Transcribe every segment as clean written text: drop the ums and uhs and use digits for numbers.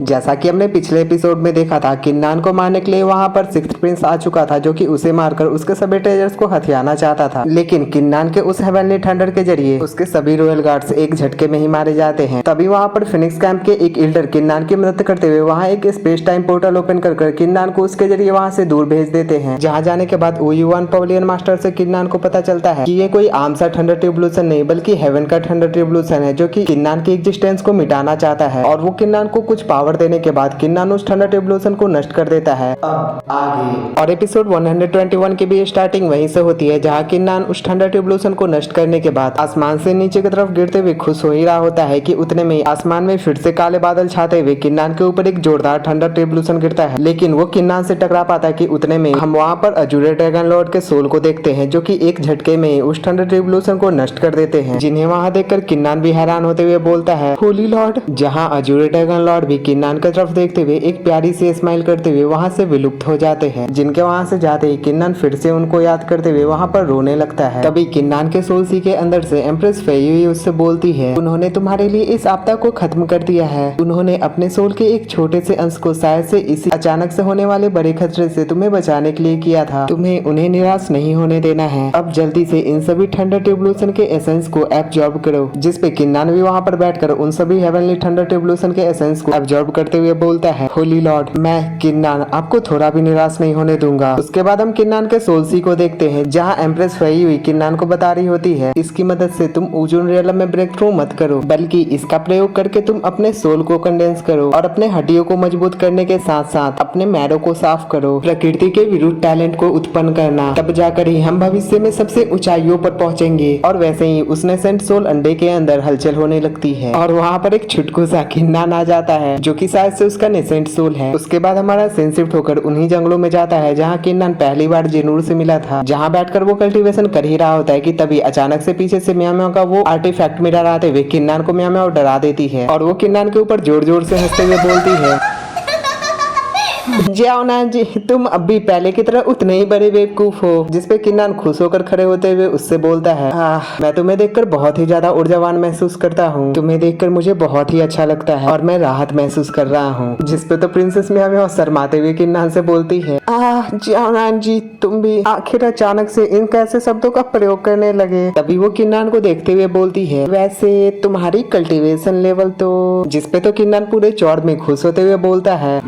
जैसा कि हमने पिछले एपिसोड में देखा था, किन्नान को मारने के लिए वहां पर सिक्स्थ प्रिंस आ चुका था, जो कि उसे मारकर उसके सभी ट्रेजर्स को हथियाना चाहता था। लेकिन किन्नान के उस हेवनली थंडर के जरिए उसके सभी रॉयल गार्ड्स एक झटके में ही मारे जाते हैं। तभी वहां पर फिनिक्स कैंप के एक एल्डर किन्नान की मदद करते हुए वहां एक स्पेस टाइम पोर्टल ओपन कर किन्नान को उसके जरिए वहां से दूर भेज देते हैं। जहां जाने के बाद ओयुआन पवेलियन मास्टर से किन्नान को पता चलता है कि ये कोई आम सा थंडर ट्रिब्यूलेशन नहीं बल्कि हेवन का थंडर ट्रिब्यूलेशन है, जो कि किन्नान की एग्जिस्टेंस को मिटाना चाहता है। और वो किन्नान को कुछ पावर देने के बाद किन्नान उस थंडर ट्रिब्यूलेशन को नष्ट कर देता है। अब आगे और एपिसोड 121 की भी स्टार्टिंग वहीं से होती है, जहां किन्नान उस थंडर ट्रिब्यूलेशन को नष्ट करने के बाद आसमान से नीचे की तरफ गिरते हुए खुश हो ही रहा होता है कि उतने में आसमान में फिर से काले बादल छाते हुए किन्नान के ऊपर एक जोरदार थंडर ट्रिब्यूलेशन गिरता है। लेकिन वो किन्नान से टकरा पाता है कि उतने में हम वहां पर अजूरे ड्रैगन लॉर्ड के सोल को देखते हैं, जो कि एक झटके में उस थंडर ट्रिब्यूलेशन को नष्ट कर देते हैं। जिन्हें वहां देखकर किन्नान भी हैरान होते हुए बोलता है, होली लॉर्ड। जहां अजूरे ड्रैगन लॉर्ड भी किन्नान की तरफ देखते हुए एक प्यारी सी स्माइल करते हुए वहां से विलुप्त हो जाते हैं। जिनके वहां से जाते ही किन्नान फिर से उनको याद करते हुए वहां पर रोने लगता है। तभी किन्नान के सोल सी के अंदर से एम्प्रेस फेयुई उससे बोलती है, उन्होंने तुम्हारे लिए इस आपदा को खत्म कर दिया है। उन्होंने अपने सोल के एक छोटे से अंश को शायद से इसी अचानक से होने वाले बड़े खतरे से तुम्हें बचाने के लिए किया था। तुम्हें उन्हें निराश नहीं होने देना है। अब जल्दी से इन सभी थंडर ट्रिब्यूलेशन के एसेंस को एब्जॉर्ब करो। जिसपे किन्नान भी वहां पर बैठकर उन सभी हेवनली थंडर ट्रिब्यूलेशन के एसेंस को एब्जॉर्ब करते हुए बोलता है, होली लॉर्ड, मैं किन्नान आपको थोड़ा भी निराश नहीं होने दूंगा। उसके बाद हम किन्नान के सोल्सी को देखते हैं, जहां एम्प्रेस फेयुई किन्नान को बता रही होती है, इसकी मदद से तुम ओजोन रियलम में ब्रेक थ्रू मत करो, बल्कि इसका प्रयोग करके तुम अपने सोल को कंडेंस करो और अपने हड्डियों को मजबूत करने के साथ साथ अपने मैरों को साफ करो। प्रकृति के विरुद्ध टैलेंट को उत्पन्न करना, तब जाकर ही हम भविष्य में सबसे ऊंचाइयों पर पहुंचेंगे। और वैसे ही उस नेसेंट सोल अंडे के अंदर हलचल होने लगती है और वहाँ पर एक छुटकू सा किन्नान आ जाता है, जो कि शायद से उसका नेसेंट सोल है। उसके बाद हमारा सीन शिफ्ट होकर उन्हीं जंगलों में जाता है, जहाँ किन्नान पहली बार जेनूर से मिला था। जहाँ बैठकर वो कल्टीवेशन कर ही रहा होता है कि तभी अचानक से पीछे से म्याओ म्याओ का वो आर्टिफैक्ट मिरर आते हुए किन्नान को म्याओ म्याओ डरा देती है और वो किन्नान के ऊपर जोर जोर से हंसते हुए बोलती है, जाओ ना जी, तुम अब भी पहले की तरह उतने ही बड़े बेवकूफ हो। जिसपे किन्नान खुश होकर खड़े होते हुए उससे बोलता है, मैं तुम्हें देखकर बहुत ही ज्यादा ऊर्जावान महसूस करता हूँ। तुम्हें देखकर मुझे बहुत ही अच्छा लगता है और मैं राहत महसूस कर रहा हूँ। जिसपे तो प्रिंसेस में हमें शर्माते हुए किन्नान से बोलती है, जाओ ना जी, तुम भी आखिर अचानक से इन कैसे शब्दों का प्रयोग करने लगे। तभी वो किन्नान को देखते हुए बोलती है, वैसे तुम्हारी कल्टीवेशन लेवल तो। जिसपे तो किन्नान पूरे चौड़ में खुश होते हुए बोलता है,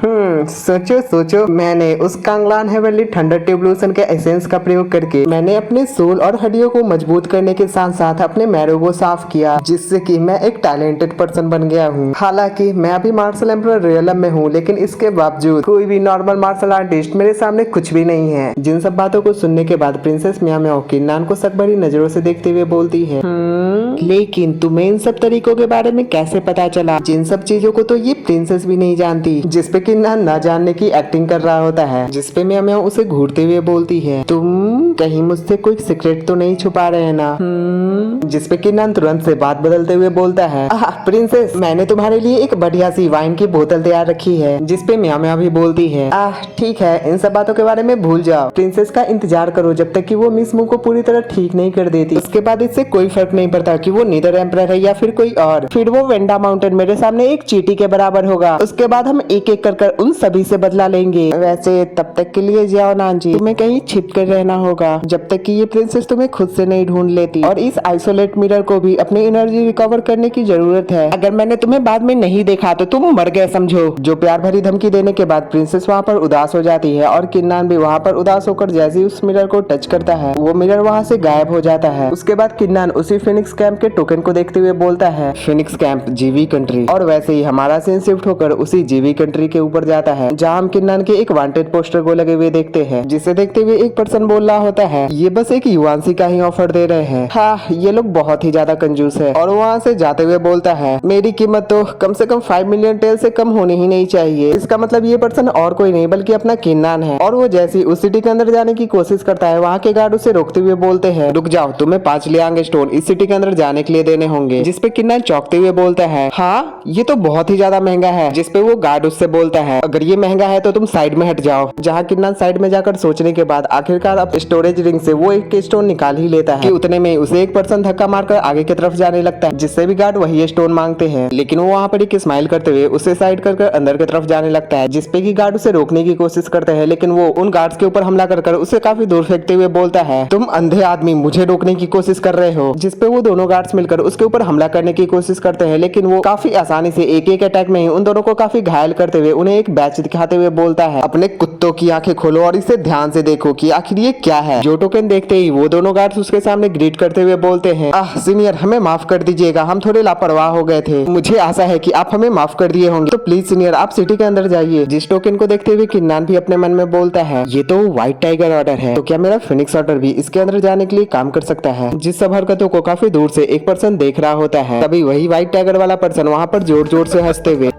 सोचो मैंने उस कांगलान हेवनली थंडर ट्रिब्यूलेशन के एसेंस का प्रयोग करके मैंने अपने सोल और हड्डियों को मजबूत करने के साथ साथ अपने मैरों को साफ किया, जिससे कि मैं एक टैलेंटेड पर्सन बन गया हूँ। हालांकि मैं अभी मार्शल एम्परर रियलम में हूँ, लेकिन इसके बावजूद कोई भी नॉर्मल मार्शल आर्टिस्ट मेरे सामने कुछ भी नहीं है। जिन सब बातों को सुनने के बाद प्रिंसेस म्याओ म्याओ किन्नान को शक भरी नजरों से देखते हुए बोलती है, लेकिन तुम्हें इन सब तरीकों के बारे में कैसे पता चला? जिन सब चीजों को तो ये प्रिंसेस भी नहीं जानती। जिसपे किन्नान ना जानने की एक्टिंग कर रहा होता है। जिसपे म्याओ म्याओ उसे घूरते हुए बोलती है, तुम कहीं मुझसे कोई सीक्रेट तो नहीं छुपा रहे हैं ना? जिसपे किन्नान तुरंत से बात बदलते हुए बोलता है, प्रिंसेस, मैंने तुम्हारे लिए एक बढ़िया सी वाइन की बोतल तैयार रखी है। जिसपे म्याओ म्याओ भी बोलती है, ठीक है, इन सब बातों के बारे में भूल जाओ। प्रिंसेस का इंतजार करो जब तक कि वो मिस मू को पूरी तरह ठीक नहीं कर देती। उसके बाद इससे कोई फर्क नहीं पड़ता कि वो नीदर एम्परर है या फिर कोई और। फिर वो वेंडा माउंटेन मेरे सामने एक चींटी के बराबर होगा। उसके बाद हम एक एक कर उन सभी से बदला लेंगे। वैसे तब तक के लिए जाओ ना जी, तुम्हें कहीं छिप कर रहना होगा जब तक कि ये प्रिंसेस तुम्हें खुद से नहीं ढूंढ लेती। और इस आइसोलेट मिरर को भी अपनी एनर्जी रिकवर करने की जरूरत है। अगर मैंने तुम्हें बाद में नहीं देखा तो तुम मर गए समझो। जो प्यार भरी धमकी देने के बाद प्रिंसेस वहाँ पर उदास हो जाती है और किन्नान भी वहाँ पर उदास होकर जैसे ही उस मिरर को टच करता है, वो मिरर वहाँ से गायब हो जाता है। उसके बाद किन्नान उसी फिनिक्स कैंप के टोकन को देखते हुए बोलता है, फिनिक्स कैंप जीवी कंट्री। और वैसे ही हमारा सीन शिफ्ट होकर उसी जीवी कंट्री के ऊपर जाता है, जहाँ हम किन्नान के एक वांटेड पोस्टर को लगे हुए देखते हैं। जिसे देखते हुए एक पर्सन बोल रहा होता है, ये बस एक युवांशी का ही ऑफर दे रहे हैं। ये लोग बहुत ही ज्यादा कंजूस है। और वहाँ से जाते हुए बोलता है, मेरी कीमत तो कम से कम 5 मिलियन टेल से कम होनी ही नहीं चाहिए। इसका मतलब ये पर्सन और कोई नहीं बल्कि अपना किन्नान है। और वो जैसे ही उस सिटी के अंदर जाने की कोशिश करता है, वहाँ के गार्ड उसे रोकते हुए बोलते हैं, रुक जाओ, तुम्हें 5 लियांग स्टोन इस सिटी के अंदर जाने के लिए देने होंगे। जिसपे किन्नान चौंकते हुए बोलता है, हाँ ये तो बहुत ही ज्यादा महंगा है। जिसपे वो गार्ड उससे बोलता है, अगर ये महंगा महंगा है तो तुम साइड में हट जाओ। जहाँ किन्नान साइड में जाकर सोचने के बाद आखिरकार अब स्टोरेज रिंग से वो एक स्टोन निकाल ही लेता है कि उतने में उसे एक पर्सन धक्का मारकर आगे की तरफ जाने लगता है, जिससे भी गार्ड वही स्टोन मांगते हैं। लेकिन वो वहाँ पर एक स्माइल करते हुए उसे साइड कर अंदर की तरफ जाने लगता है, जिसपे की गार्ड उसे रोकने की कोशिश करते हैं, लेकिन वो उन गार्ड्स के ऊपर हमला कर उसे काफी दूर फेंकते हुए बोलता है, तुम अंधे आदमी मुझे रोकने की कोशिश कर रहे हो। जिसपे वो दोनों गार्ड्स मिलकर उसके ऊपर हमला करने की कोशिश करते हैं, लेकिन वो काफी आसानी से एक अटैक में ही उन दोनों को काफी घायल करते हुए उन्हें एक बैच दिखाते हुए बोलता है, अपने कुत्तों की आंखें खोलो और इसे ध्यान से देखो कि आखिर ये क्या है। जो टोकन देखते ही वो दोनों गार्ड्स उसके सामने ग्रीट करते हुए बोलते हैं, आह सीनियर, हमें माफ कर दीजिएगा, हम थोड़े लापरवाह हो गए थे। मुझे आशा है कि आप हमें माफ कर दिए होंगे, तो प्लीज सीनियर आप सिटी के अंदर जाइए। जिस टोकन को देखते हुए किन्नान भी अपने मन में बोलता है, ये तो व्हाइट टाइगर ऑर्डर है, तो क्या मेरा फिनिक्स ऑर्डर भी इसके अंदर जाने के लिए काम कर सकता है। जिस सब हरकतों को काफी दूर से एक पर्सन देख रहा होता है, तभी वही व्हाइट टाइगर वाला पर्सन वहाँ पर जोर जोर से हंसते हुए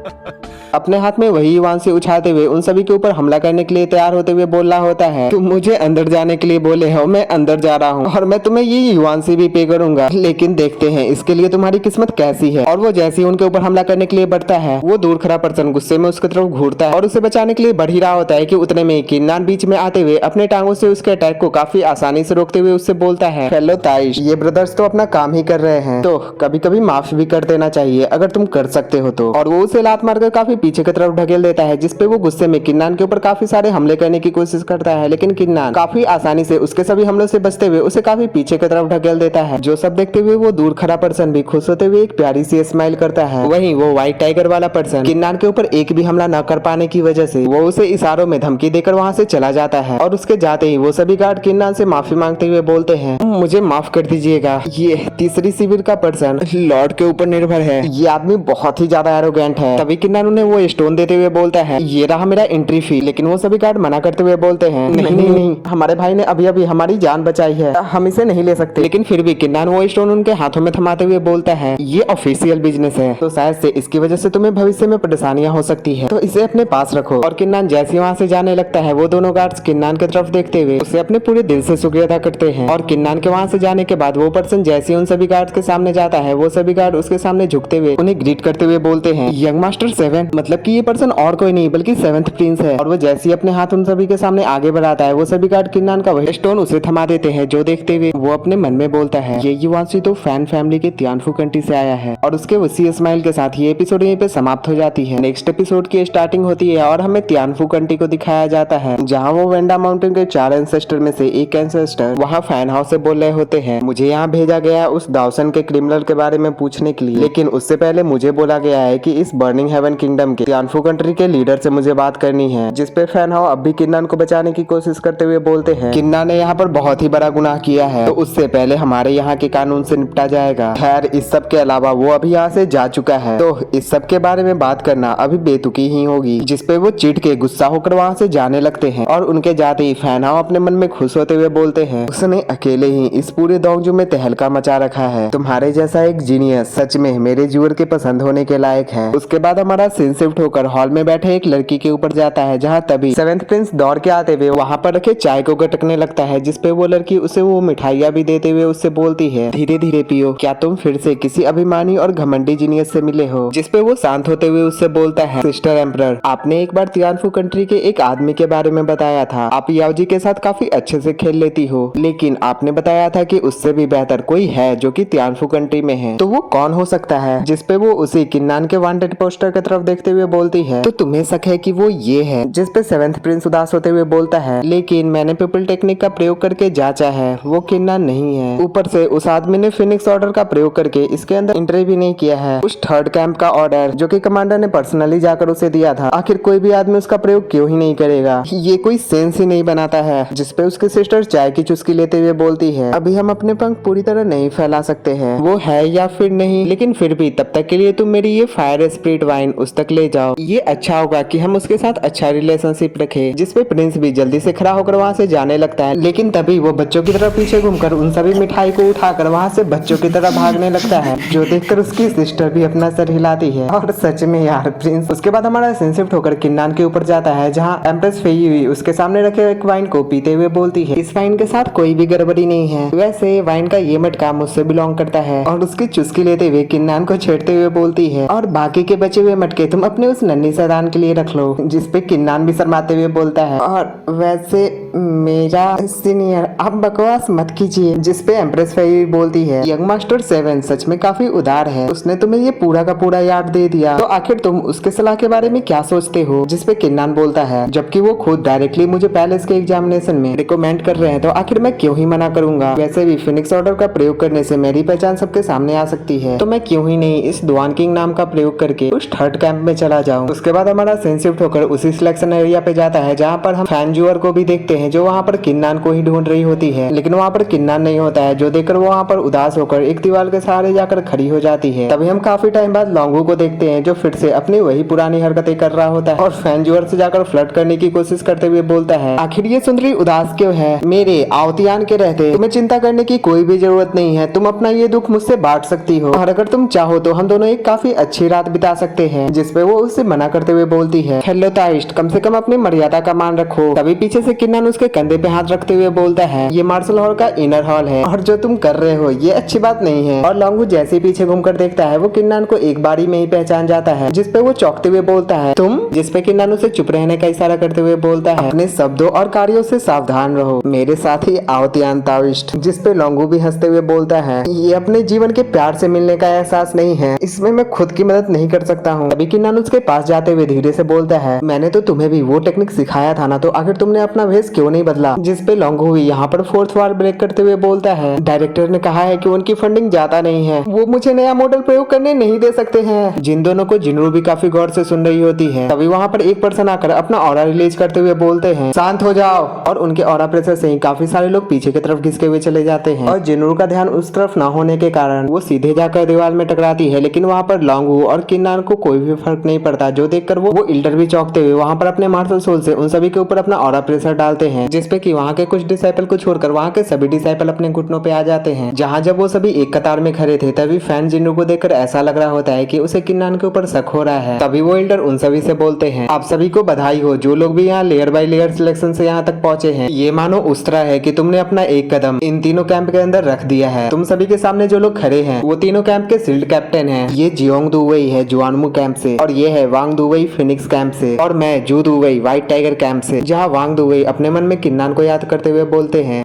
अपने हाथ में वही युवांशी उछालते हुए उन सभी के ऊपर हमला करने के लिए तैयार होते हुए बोल रहा होता है, तुम मुझे अंदर जाने के लिए बोले हो, मैं अंदर जा रहा हूँ और मैं तुम्हें ये युवांशी भी पे करूंगा, लेकिन देखते हैं इसके लिए तुम्हारी किस्मत कैसी है। और वो जैसे ही उनके ऊपर हमला करने के लिए बढ़ता है, वो दूर खड़ा पर्सन गुस्से में उसकी तरफ घूरता है और उसे बचाने के लिए बढ़ ही रहा होता है कि उतने में किन्नान बीच में आते हुए अपने टांगों से उसके अटैक को काफी आसानी से रोकते हुए उससे बोलता है, हेलो ताइश, ये ब्रदर्स तो अपना काम ही कर रहे हैं, तो कभी कभी माफ भी कर देना चाहिए अगर तुम कर सकते हो तो। और वो उसे लात मारकर काफी पीछे की तरफ ढकेल देता है, जिसपे वो गुस्से में किन्नान के ऊपर काफी सारे हमले करने की कोशिश करता है, लेकिन किन्नान काफी आसानी से उसके सभी हमलों से बचते हुए उसे काफी पीछे की तरफ ढकेल देता है। जो सब देखते हुए वो दूर खड़ा पर्सन भी खुश होते हुए एक प्यारी सी स्माइल करता है। वहीं वो व्हाइट टाइगर वाला पर्सन किन्नान के ऊपर एक भी हमला न कर पाने की वजह से वो उसे इशारों में धमकी देकर वहाँ से चला जाता है। और उसके जाते ही वो सभी गार्ड किन्नान से माफी मांगते हुए बोलते हैं, मुझे माफ कर दीजिएगा, ये तीसरी शिविर का पर्सन लॉर्ड के ऊपर निर्भर है, ये आदमी बहुत ही ज्यादा एरोगेंट है। तभी किन्नान उन्हें वो स्टोन देते हुए बोलता है, ये रहा मेरा एंट्री फी। लेकिन वो सभी गार्ड मना करते हुए बोलते हैं, नहीं, हमारे भाई ने अभी अभी हमारी जान बचाई है, हम इसे नहीं ले सकते। लेकिन फिर भी किन्नान वो स्टोन उनके हाथों में थमाते हुए बोलता है, ये ऑफिशियल बिजनेस है, तो शायद से इसकी वजह से तुम्हें भविष्य में परेशानियां हो सकती है, तो इसे अपने पास रखो। और किन्नान जैसे वहाँ से जाने लगता है, वो दोनों गार्ड्स किन्नान की तरफ देखते हुए उसे अपने पूरे दिल से शुक्रिया अदा करते हैं। और किन्नान के वहाँ से जाने के बाद वो पर्सन जैसे उन सभी गार्ड्स के सामने जाता है, वो सभी गार्ड उसके सामने झुकते हुए उन्हें ग्रीट करते हुए बोलते हैं, यंग मास्टर 7, मतलब कि ये पर्सन और कोई नहीं बल्कि 7th प्रिंस है। और वो जैसे ही अपने हाथ उन सभी के सामने आगे बढ़ाता है, वो सभी गार्ड किन्नान का वही स्टोन उसे थमा देते हैं। जो देखते हुए वो अपने मन में बोलता है, ये युवांशी तो फैन फैमिली के तियानफू कंट्री से आया है। और उसके उसी स्माइल के साथ ये एपिसोड यहीं पे समाप्त हो जाती है। नेक्स्ट एपिसोड की स्टार्टिंग होती है और हमें तियानफू कंट्री को दिखाया जाता है, जहाँ वो वेंडा माउंटेन के 4 एंसेस्टर में से एक एंसेस्टर वहाँ फैन हाउस से बोल रहे होते हैं, मुझे यहाँ भेजा गया उस दाउसन के क्रिमिनल के बारे में पूछने के लिए, लेकिन उससे पहले मुझे बोला गया है कि इस बर्निंग हेवन किंगडम के तियानफू कंट्री के लीडर से मुझे बात करनी है। जिसपे फैन हाउ अब भी किन्नान को बचाने की कोशिश करते हुए बोलते हैं, किन्नान ने यहाँ पर बहुत ही बड़ा गुनाह किया है, तो उससे पहले हमारे यहाँ के कानून से निपटा जाएगा। खैर इस सब के अलावा वो अभी यहाँ से जा चुका है, तो इस सब के बारे में बात करना अभी बेतुकी ही होगी। जिसपे वो चिढ़ के गुस्सा होकर वहाँ से जाने लगते हैं। और उनके जाते ही फैन हाउ अपने मन में खुश होते हुए बोलते हैं, उसने अकेले ही इस पूरे दोंगजू में तहलका मचा रखा है, तुम्हारे जैसा एक जीनियस सच में मेरे व्यूअर के पसंद होने के लायक है। उसके बाद हमारा सीन शिफ्ट होकर हॉल में बैठे एक लड़की के ऊपर जाता है, जहाँ तभी 7th प्रिंस दौड़ के आते हुए वहाँ पर रखे चाय को गटकने लगता है। जिसपे वो लड़की उसे वो मिठाइयाँ भी देते हुए उससे बोलती है, धीरे धीरे पियो, क्या तुम फिर से किसी अभिमानी और घमंडी जीनियस से मिले हो। जिसपे वो शांत होते हुए उससे बोलता है, सिस्टर एम्परर, आपने एक बार तियानफू कंट्री के एक आदमी के बारे में बताया था, आप याओजी के साथ काफी अच्छे से खेल लेती हो, लेकिन आपने बताया था कि उससे भी बेहतर कोई है जो कि तियानफू कंट्री में है, तो वो कौन हो सकता है। जिसपे वो उसी किन्नान के वांटेड पोस्टर की तरफ देखते हुए बोलती है, तो तुम्हें शक है कि वो ये है। जिसपे 7th प्रिंस उदास होते हुए बोलता है, लेकिन मैंने पीपल टेक्निक का प्रयोग करके जांचा है, वो किन्नान नहीं है। ऊपर से उस आदमी ने फिनिक्स ऑर्डर का प्रयोग करके इसके अंदर एंट्री भी नहीं किया है। उस 3rd कैंप का ऑर्डर जो कि कमांडर ने पर्सनली जाकर उसे दिया था, आखिर कोई भी आदमी उसका प्रयोग क्यों ही नहीं करेगा, ये कोई सेंस ही नहीं बनाता है। जिसपे उसकी सिस्टर चाय की चुस्की लेते हुए बोलती है, अभी हम अपने पंख पूरी तरह नहीं फैला सकते हैं, वो है या फिर नहीं, लेकिन फिर भी तब तक के लिए तुम मेरी ये फायर स्पिरिट वाइन उस तक ले जाओ, ये अच्छा होगा कि हम उसके साथ अच्छा रिलेशनशिप रखें। जिसपे प्रिंस भी जल्दी से खड़ा होकर वहाँ से जाने लगता है, लेकिन तभी वो बच्चों की तरफ पीछे घूमकर उन सभी मिठाई को उठाकर वहाँ से बच्चों की तरह भागने लगता है, जो देखकर उसकी सिस्टर भी अपना सर हिलाती है। और सच में यार प्रिंस। उसके बाद हमारा सीन शिफ्ट होकर किन्नान के ऊपर जाता है, जहाँ एम्प्रेस फेई हुई उसके सामने रखे एक वाइन को पीते हुए बोलती है, इस वाइन के साथ कोई भी गड़बड़ी नहीं है, वैसे वाइन का ये मटका मुझसे बिलोंग करता है। और उसकी चुस्की लेते हुए किन्नान को छेड़ते हुए बोलती है, और बाकी के बचे हुए मटके तुम तुम अपने उस नन्ही सैतान के लिए रख लो। जिसपे किन्नान भी शर्माते हुए बोलता है, और वैसे मेरा सीनियर, आप बकवास मत कीजिए। जिसपे एम्प्रेस फेरी बोलती है, यंग मास्टर 7 सच में काफी उदार है, उसने तुम्हें ये पूरा का पूरा याद दे दिया, तो आखिर तुम उसके सलाह के बारे में क्या सोचते हो। जिसपे किन्नान बोलता है, जबकि वो खुद डायरेक्टली मुझे पैलेस के एग्जामिनेशन में रिकमेंड कर रहे हैं, तो आखिर मैं क्यों ही मना करूंगा। वैसे भी फिनिक्स ऑर्डर का प्रयोग करने से मेरी पहचान सबके सामने आ सकती है, तो मैं क्यों ही नहीं इस दुआन किंग नाम का प्रयोग करके उस थर्ड कैंप में चला जाऊं। उसके बाद हमारा सीन शिफ्ट होकर उसी सिलेक्शन एरिया पे जाता है, जहाँ पर हम फैनजूअर को भी देखते हैं, जो वहाँ पर किन्नान को ही ढूंढ रही होती है, लेकिन वहाँ पर किन्नान नहीं होता है, जो देखकर वो वहाँ पर उदास होकर एक दीवार के सहारे जाकर खड़ी हो जाती है। तभी हम काफी टाइम बाद लॉन्गू को देखते हैं, जो फिर से अपनी वही पुरानी हरकतें कर रहा होता है और फैनजूअर से जाकर फ्लर्ट करने की कोशिश करते हुए बोलता है, आखिर ये सुंदरी उदास क्यों है। मेरे आवतियान के रहते तुम्हें चिंता करने की कोई भी जरूरत नहीं है, तुम अपना ये दुख मुझसे बांट सकती हो, और अगर तुम चाहो तो हम दोनों एक काफी अच्छी रात बिता सकते हैं। जिसपे वो उससे मना करते हुए बोलती है, हेलो ताइस्ट, कम से कम अपनी मर्यादा का मान रखो। तभी पीछे से किन्नान उसके कंधे पे हाथ रखते हुए बोलता है, ये मार्शल हॉल का इनर हॉल है, और जो तुम कर रहे हो ये अच्छी बात नहीं है। और लॉन्गू जैसे पीछे घूमकर देखता है, वो किन्नान को एक बारी में ही पहचान जाता है। जिसपे वो चौंकते हुए बोलता है, तुम। जिसपे किन्नान उसे चुप रहने का इशारा करते हुए बोलता है, अपने शब्दों और कार्यों से सावधान रहो, मेरे साथ ही आवतियान ताविस्ट। जिसपे लॉन्गू भी हंसते हुए बोलता है, ये अपने जीवन के प्यार से मिलने का एहसास नहीं है, इसमें मैं खुद की मदद नहीं कर सकता हूँ। अभी किन्नान उसके पास जाते हुए धीरे से बोलता है, मैंने तो तुम्हें भी वो टेक्निक सिखाया था ना, तो आखिर तुमने अपना भेष क्यों नहीं बदला। जिसपे लॉन्गू भी यहाँ पर फोर्थ वॉल ब्रेक करते हुए बोलता है, डायरेक्टर ने कहा है कि उनकी फंडिंग ज्यादा नहीं है, वो मुझे नया मॉडल प्रयोग करने नहीं दे सकते हैं। जिन दोनों को जिनरू भी काफी गौर से सुन रही होती है, तभी वहाँ पर एक पर्सन आकर अपना ऑरा रिलीज करते हुए बोलते हैं, शांत हो जाओ। और उनके ऑरा प्रेशर से ही काफी सारे लोग पीछे की तरफ घिसके हुए चले जाते हैं, और जिनरू का ध्यान उस तरफ न होने के कारण वो सीधे जाकर दीवार में टकराती है। लेकिन वहाँ पर लॉन्गू और किन्नान को कोई भी फर्क नहीं पड़ता, जो देखकर वो इल्डर भी चौंकते हुए वहाँ पर अपने मार्शल सोल से उन सभी के ऊपर अपना ऑरा प्रेशर डालते हैं। जिसपे कि वहाँ के कुछ डिसाइपल को छोड़कर वहाँ के सभी डिसाइपल अपने घुटनों पे आ जाते हैं। जहाँ जब वो सभी एक कतार में खड़े थे, तभी फैन जिन्नू को देखकर ऐसा लग रहा होता है कि उसे किन्नान के ऊपर शक हो रहा है। तभी वो इल्डर उन सभी से बोलते हैं, आप सभी को बधाई हो, जो लोग भी यहाँ लेयर बाय लेयर सिलेक्शन से यहाँ तक पहुंचे हैं। ये मानो उस तरह है कि तुमने अपना एक कदम इन तीनों कैंप के अंदर रख दिया है। तुम सभी के सामने जो लोग खड़े हैं, वो तीनों कैंप के शील्ड कैप्टन हैं। ये जियोंग दुवई है जुआनमू कैंप से, और ये है वांग दुवई फिनिक्स कैंप से, और मैं जू दुवई व्हाइट टाइगर कैंप से। जहाँ वांग दुवई अपने मन में किन्नान को याद करते हुए बोलते हैं,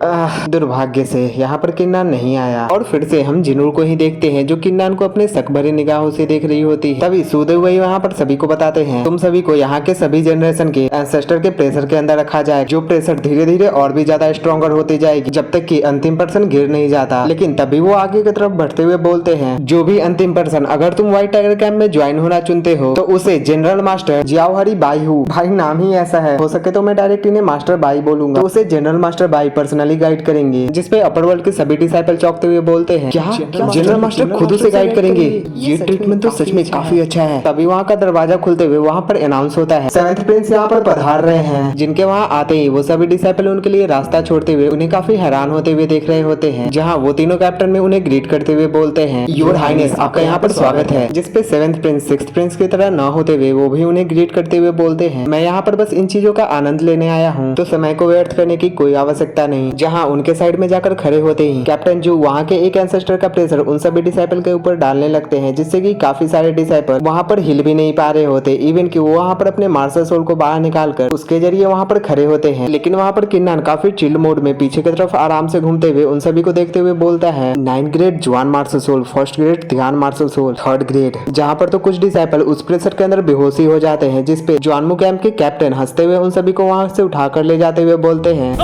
दुर्भाग्य से यहाँ पर किन्नान नहीं आया। और फिर से हम जिनूर को ही देखते हैं, जो किन्नान को अपने शक भरी निगाहों से देख रही होती है। तभी सुदुवई वहाँ पर सभी को बताते हैं, तुम सभी को यहाँ के सभी जनरेशन के एंसेस्टर के प्रेशर के अंदर रखा जाए, जो प्रेशर धीरे धीरे और भी ज्यादा स्ट्रॉन्गर होती जाएगी, जब तक कि अंतिम पर्सन गिर नहीं जाता। लेकिन तभी वो आगे की तरफ बढ़ते हुए बोलते हैं, जो भी अंतिम पर्सन अगर तुम व्हाइट टाइगर कैंप में ज्वाइन होना चुनते हो, तो उसे जनरल मास्टर जियाओहरी बाई हूँ, भाई नाम ही ऐसा है, हो सके तो मैं डायरेक्ट इन्हें मास्टर बाई बोलूंगा, तो उसे general master by personally guide करेंगे। जिसपे अपर वर्ल्ड के सभी डिसाइपल चौंकते हुए बोलते हैं, क्या जनरल मास्टर खुद उसे गाइड करेंगे, ये ट्रीटमेंट तो सच में काफी अच्छा है। तभी वहाँ का दरवाजा खुलते हुए वहाँ पर अनाउंस होता है, 7th प्रिंस यहाँ पर पधार रहे हैं। जिनके वहाँ आते ही वो सभी डिसाइपल उनके लिए रास्ता छोड़ते हुए उन्हें काफी हैरान होते हुए देख रहे होते हैं। जहाँ वो तीनों कैप्टन में उन्हें ग्रीट करते हुए बोलते हैं, योर हाइनेस, आपका यहाँ पर स्वागत है। जिसपे 7th प्रिंस 6th प्रिंस की तरह न होते हुए वो भी उन्हें ग्रीट करते हुए बोलते हैं, मैं यहाँ पर बस इन चीजों का आनंद लेने आया हूँ, तो समय को व्यर्थ करने की कोई आवश्यकता नहीं। जहाँ उनके साइड में जाकर खड़े होते ही कैप्टन जू वहाँ के एक एंसेस्टर का प्रेशर उन सभी डिसाइपल के ऊपर डालने लगते हैं, जिससे कि काफी सारे डिसाइपल वहाँ पर हिल भी नहीं पा रहे होते। इवन कि वो वहाँ पर अपने मार्शल सोल को बाहर निकालकर उसके जरिए वहाँ पर खड़े होते हैं। लेकिन वहाँ पर किन्नान काफी चिल मोड में पीछे की तरफ आराम से घूमते हुए उन सभी को देखते हुए बोलता है, 9th ग्रेड जुआन मार्शल सोल, 1st ग्रेड ध्यान मार्शल सोल, 3rd ग्रेड। जहाँ पर तो कुछ डिसाइपल उस प्रेशर के अंदर बेहोशी हो जाते हैं। जिसपे जुआनमू कैंप के कैप्टन हंसते हुए उन सभी को वहाँ से उठाकर ले जाते हुए बोलते हैं,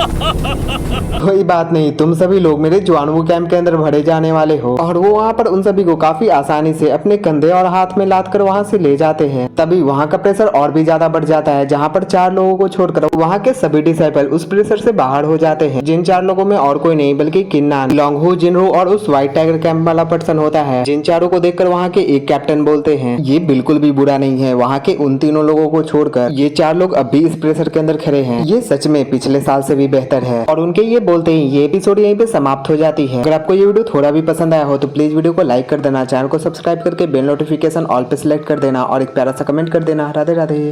कोई बात नहीं, तुम सभी लोग मेरे जुआनमू कैंप के अंदर भरे जाने वाले हो। और वो वहाँ पर उन सभी को काफी आसानी से अपने कंधे और हाथ में लाद कर वहाँ से ले जाते हैं। तभी वहाँ का प्रेशर और भी ज्यादा बढ़ जाता है, जहाँ पर 4 लोगों को छोड़कर वहाँ के सभी डिसाइपल उस प्रेशर से बाहर हो जाते हैं। जिन 4 लोगों में और कोई नहीं बल्कि किन्नान, लॉन्गहू, जिनरू और उस व्हाइट टाइगर कैंप वाला पर्सन होता है। जिन चारों को देखकर वहाँ के एक कैप्टन बोलते हैं, ये बिल्कुल भी बुरा नहीं है, वहाँ के उन तीनों लोगों को छोड़कर ये 4 लोग अब भी इस प्रेशर के अंदर खड़े हैं, ये सच में पिछले साल से भी बेहतर है। और उनके ये बोलते ही ये एपिसोड यहीं पे समाप्त हो जाती है। अगर आपको ये वीडियो थोड़ा भी पसंद आया हो तो प्लीज वीडियो को लाइक कर देना, चैनल को सब्सक्राइब करके बेल नोटिफिकेशन ऑल पे सिलेक्ट कर देना और एक प्यारा सा कमेंट कर देना। राधे राधे।